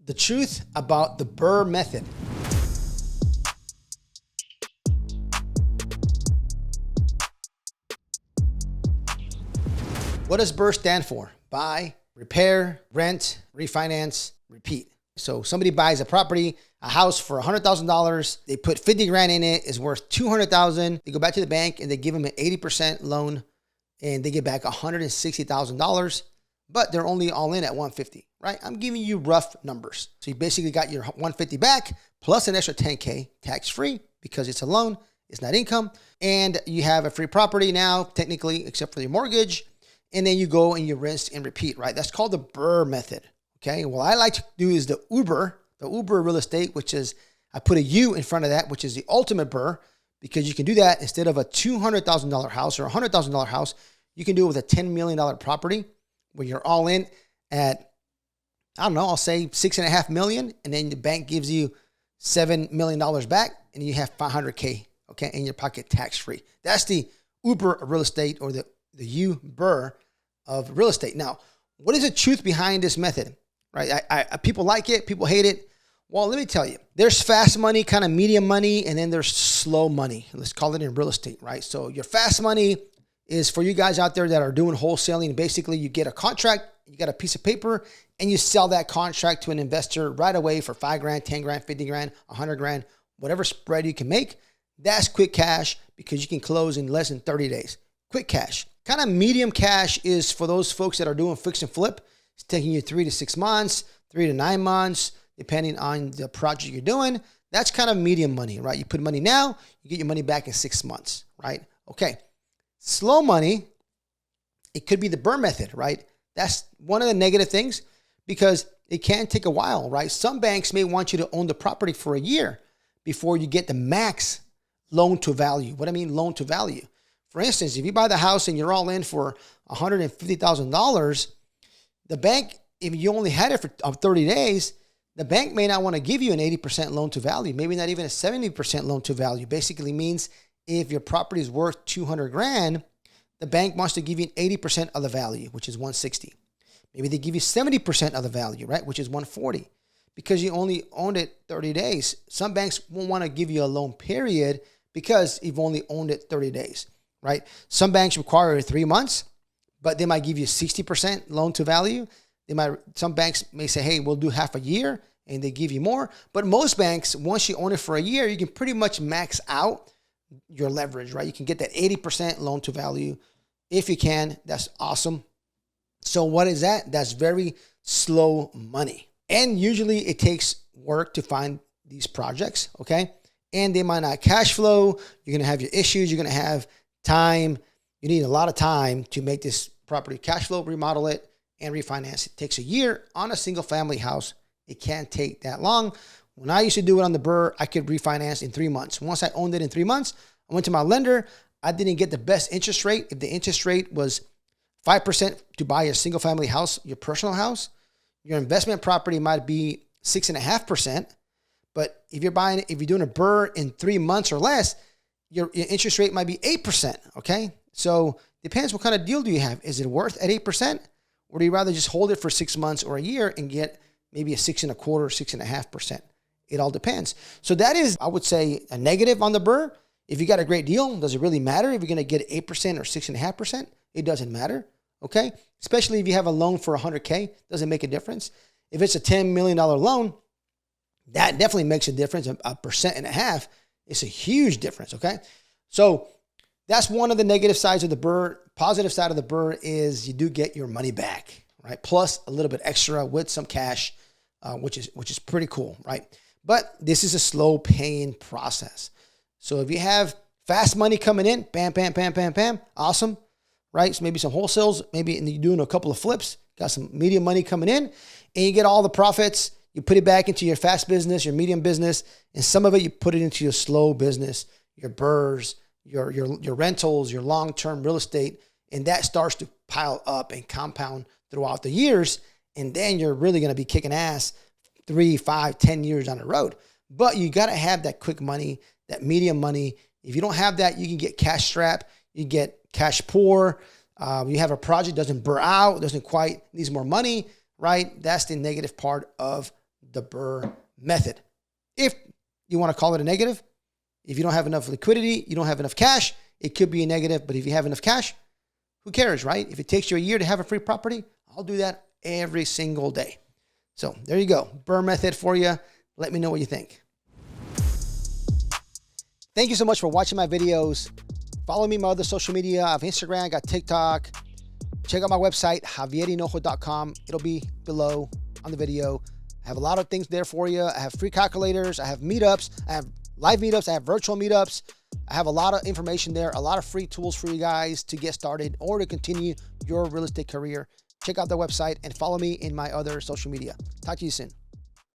The truth about the BRRRR method. What does BRRRR stand for? Buy, repair, rent, refinance, repeat. So somebody buys a property, a house for $100,000. They put 50 grand in it, is worth 200,000. They go back to the bank and they give them an 80% loan and they get back $160,000, but they're only all in at 150, right? I'm giving you rough numbers. So you basically got your 150 back plus an extra 10K tax-free because it's a loan, it's not income. And you have a free property now, technically, except for your mortgage. And then you go and you rinse and repeat, right? That's called the BRRRR method, okay? What I like to do is the Uber real estate, which is, I put a U in front of that, which is the ultimate BRRRR, because you can do that instead of a $200,000 house or a $100,000 house, you can do it with a $10 million property where you're all in at, I don't know, I'll say $6.5 million, and then the bank gives you $7 million back, and you have $500K, okay, in your pocket tax-free. That's the Uber real estate, or the BRRRR of real estate. Now, what is the truth behind this method, right? People like it, people hate it. Well, let me tell you, there's fast money, kind of medium money, and then there's slow money. Let's call it in real estate, right? So your fast money is for you guys out there that are doing wholesaling. Basically, you get a contract, you got a piece of paper, and you sell that contract to an investor right away for 5 grand, 10 grand, 50 grand, 100 grand, whatever spread you can make. That's quick cash because you can close in less than 30 days. Quick cash. Kind of medium cash is for those folks that are doing fix and flip. It's taking you 3 to 6 months, 3 to 9 months, depending on the project you're doing. That's kind of medium money, right? You put money now, you get your money back in 6 months, right? Okay. Slow money, it could be the BRRRR method, right? That's one of the negative things because it can take a while, right? Some banks may want you to own the property for a year before you get the max loan to value. What I mean, loan to value. For instance, if you buy the house and you're all in for $150,000, the bank, if you only had it for 30 days, the bank may not want to give you an 80% loan to value, maybe not even a 70% loan to value. Basically means if your property is worth 200 grand, the bank wants to give you 80% of the value, which is 160. Maybe they give you 70% of the value, right, which is 140, because you only owned it 30 days. Some banks won't want to give you a loan period because you've only owned it 30 days, right? Some banks require 3 months, but they might give you 60% loan to value. Some banks may say, hey, we'll do half a year, and they give you more. But most banks, once you own it for a year, you can pretty much max out your leverage, right? You can get that 80% loan to value. If you can, that's awesome. So what is that? That's very slow money. And usually it takes work to find these projects, okay? And they might not cash flow. You're going to have your issues. You're going to have time. You need a lot of time to make this property cash flow, remodel it, and refinance. It takes a year on a single family house. It can't take that long. When I used to do it on the BRRRR, I could refinance in 3 months. Once I owned it in 3 months, I went to my lender. I didn't get the best interest rate. If the interest rate was 5% to buy a single family house, your personal house, your investment property might be 6.5%. But if you're doing a BRRRR in 3 months or less, your interest rate might be 8%. Okay. So depends what kind of deal do you have. Is it worth at 8%? Or do you rather just hold it for 6 months or a year and get maybe a 6.25% or 6.5%? It all depends. So that is, I would say, a negative on the BRRRR. If you got a great deal, does it really matter if you're going to get 8% or 6.5%? It doesn't matter, okay? Especially if you have a loan for $100K, doesn't make a difference. If it's a $10 million loan, that definitely makes a difference. 1.5%, it's a huge difference, okay? So that's one of the negative sides of the BRRRR. Positive side of the BRRRR is you do get your money back, right? Plus a little bit extra with some cash, which is pretty cool, right? But this is a slow paying process. So if you have fast money coming in, bam, bam, bam, bam, bam, awesome, right? So maybe some wholesales, maybe you're doing a couple of flips, got some medium money coming in, and you get all the profits. You put it back into your fast business, your medium business, and some of it you put it into your slow business, your BRRRRs, your rentals, your long-term real estate, and that starts to pile up and compound throughout the years, and then you're really going to be kicking ass 3, 5, 10 years down the road. But you got to have that quick money, that medium money. If you don't have that, you can get cash strapped, you get cash poor. You have a project doesn't burn out, doesn't quite, needs more money, right? That's the negative part of the BRRRR method. If you want to call it a negative, if you don't have enough liquidity, you don't have enough cash, it could be a negative. But if you have enough cash, who cares, right? If it takes you a year to have a free property, I'll do that every single day. So there you go. BRRRR method for you. Let me know what you think. Thank you so much for watching my videos. Follow me on my other social media. I have Instagram, I got TikTok. Check out my website, javierhinojo.com. It'll be below on the video. I have a lot of things there for you. I have free calculators. I have meetups. I have live meetups. I have virtual meetups. I have a lot of information there, a lot of free tools for you guys to get started or to continue your real estate career. Check out the website and follow me in my other social media. Talk to you soon.